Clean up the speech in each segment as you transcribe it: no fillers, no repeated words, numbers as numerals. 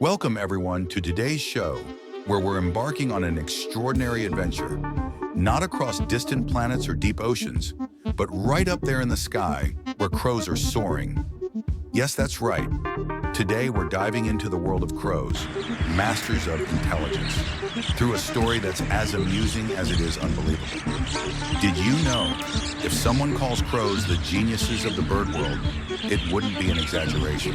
Welcome everyone to today's show, where we're embarking on an extraordinary adventure, not across distant planets or deep oceans, but right up there in the sky, where crows are soaring. Yes, that's right. Today we're diving into the world of crows, masters of intelligence, through a story that's as amusing as it is unbelievable. Did you know, if someone calls crows the geniuses of the bird world, it wouldn't be an exaggeration.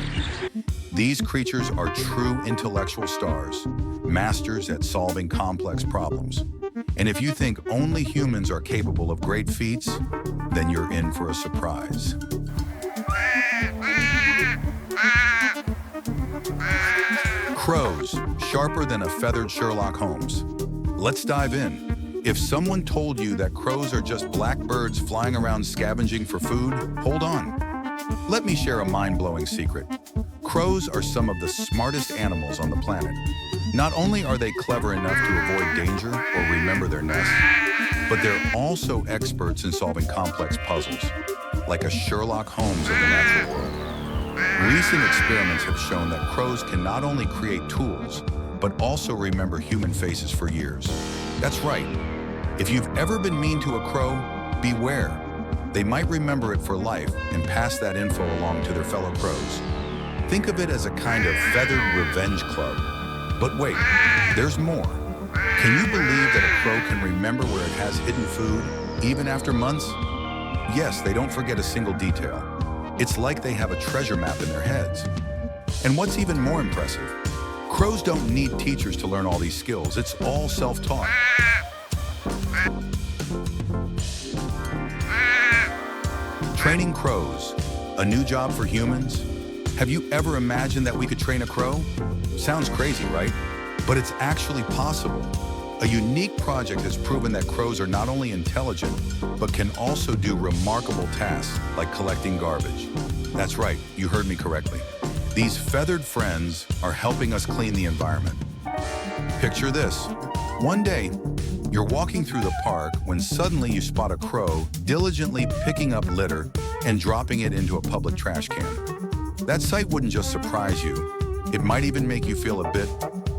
These creatures are true intellectual stars, masters at solving complex problems. And if you think only humans are capable of great feats, then you're in for a surprise. Crows, sharper than a feathered Sherlock Holmes. Let's dive in. If someone told you that crows are just black birds flying around scavenging for food, hold on. Let me share a mind-blowing secret. Crows are some of the smartest animals on the planet. Not only are they clever enough to avoid danger or remember their nests, but they're also experts in solving complex puzzles, like a Sherlock Holmes of the natural world. Recent experiments have shown that crows can not only create tools, but also remember human faces for years. That's right. If you've ever been mean to a crow, beware. They might remember it for life and pass that info along to their fellow crows. Think of it as a kind of feathered revenge club. But wait, there's more. Can you believe that a crow can remember where it has hidden food, even after months? Yes, they don't forget a single detail. It's like they have a treasure map in their heads. And what's even more impressive, crows don't need teachers to learn all these skills. It's all self-taught. Training crows, a new job for humans? Have you ever imagined that we could train a crow? Sounds crazy, right? But it's actually possible. A unique project has proven that crows are not only intelligent, but can also do remarkable tasks like collecting garbage. That's right, you heard me correctly. These feathered friends are helping us clean the environment. Picture this. One day, you're walking through the park when suddenly you spot a crow diligently picking up litter and dropping it into a public trash can. That sight wouldn't just surprise you, it might even make you feel a bit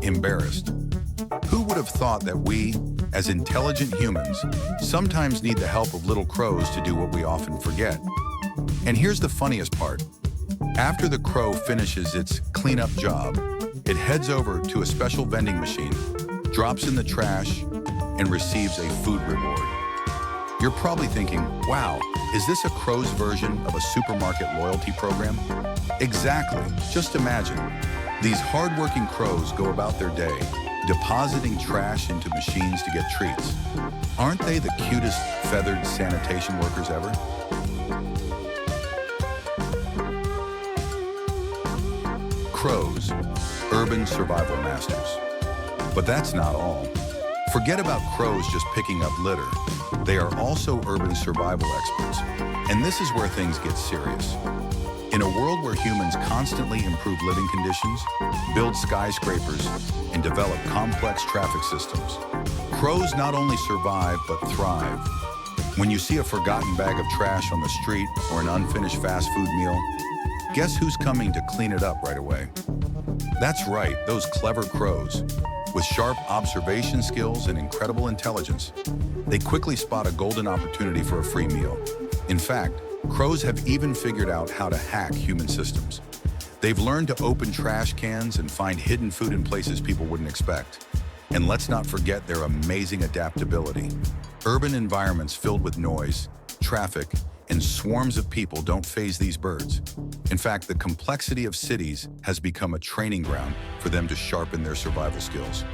embarrassed. Who would have thought that we, as intelligent humans, sometimes need the help of little crows to do what we often forget? And here's the funniest part. After the crow finishes its cleanup job, it heads over to a special vending machine, drops in the trash, and receives a food reward. You're probably thinking, wow, is this a crow's version of a supermarket loyalty program? Exactly. Just imagine. These hardworking crows go about their day, depositing trash into machines to get treats. Aren't they the cutest feathered sanitation workers ever? Crows, urban survival masters. But that's not all. Forget about crows just picking up litter. They are also urban survival experts. And this is where things get serious. In a world where humans constantly improve living conditions, build skyscrapers, and develop complex traffic systems, crows not only survive but thrive. When you see a forgotten bag of trash on the street or an unfinished fast food meal, guess who's coming to clean it up right away? That's right, those clever crows. With sharp observation skills and incredible intelligence, they quickly spot a golden opportunity for a free meal. In fact, crows have even figured out how to hack human systems. They've learned to open trash cans and find hidden food in places people wouldn't expect. And let's not forget their amazing adaptability. Urban environments filled with noise, traffic, and swarms of people don't faze these birds. In fact, the complexity of cities has become a training ground for them to sharpen their survival skills.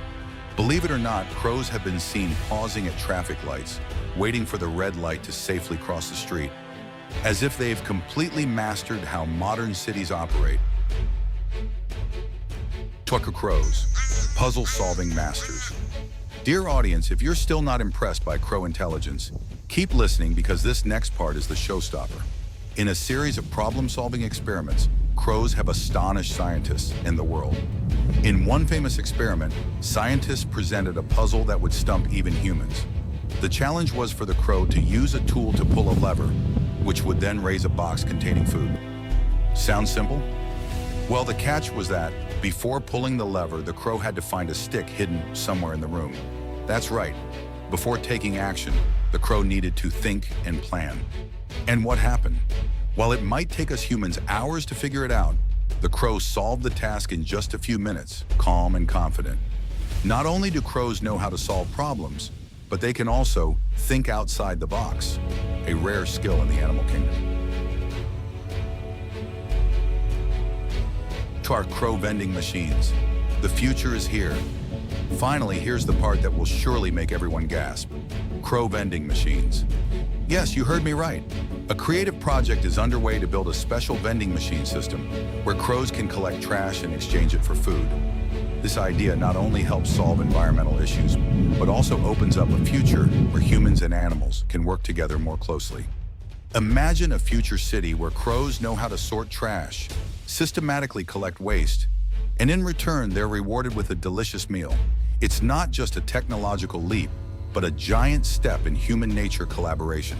Believe it or not, crows have been seen pausing at traffic lights, waiting for the red light to safely cross the street, as if they've completely mastered how modern cities operate. Tucker crows, puzzle-solving masters. Dear audience, if you're still not impressed by crow intelligence, keep listening because this next part is the showstopper. In a series of problem-solving experiments, crows have astonished scientists and the world. In one famous experiment, scientists presented a puzzle that would stump even humans. The challenge was for the crow to use a tool to pull a lever, which would then raise a box containing food. Sounds simple? Well, the catch was that Before pulling the lever, the crow had to find a stick hidden somewhere in the room. That's right. Before taking action, the crow needed to think and plan. And what happened? While it might take us humans hours to figure it out, the crow solved the task in just a few minutes, calm and confident. Not only do crows know how to solve problems, but they can also think outside the box, a rare skill in the animal kingdom. To our crow vending machines. The future is here. Finally, here's the part that will surely make everyone gasp. Crow vending machines. Yes, you heard me right. A creative project is underway to build a special vending machine system where crows can collect trash and exchange it for food. This idea not only helps solve environmental issues, but also opens up a future where humans and animals can work together more closely. Imagine a future city where crows know how to sort trash, systematically collect waste, and in return, they're rewarded with a delicious meal. It's not just a technological leap, but a giant step in human-nature collaboration.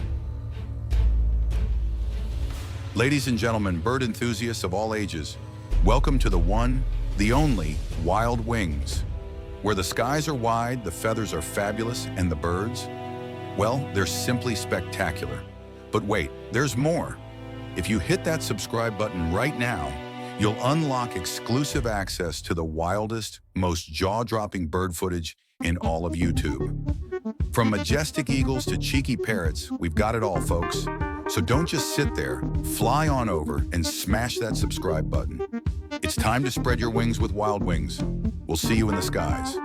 Ladies and gentlemen, bird enthusiasts of all ages, welcome to the one, the only, Wild Wings. Where the skies are wide, the feathers are fabulous, and the birds, well, they're simply spectacular. But wait, there's more. If you hit that subscribe button right now, you'll unlock exclusive access to the wildest, most jaw-dropping bird footage in all of YouTube. From majestic eagles to cheeky parrots, we've got it all, folks. So don't just sit there, fly on over and smash that subscribe button. It's time to spread your wings with Wild Wings. We'll see you in the skies.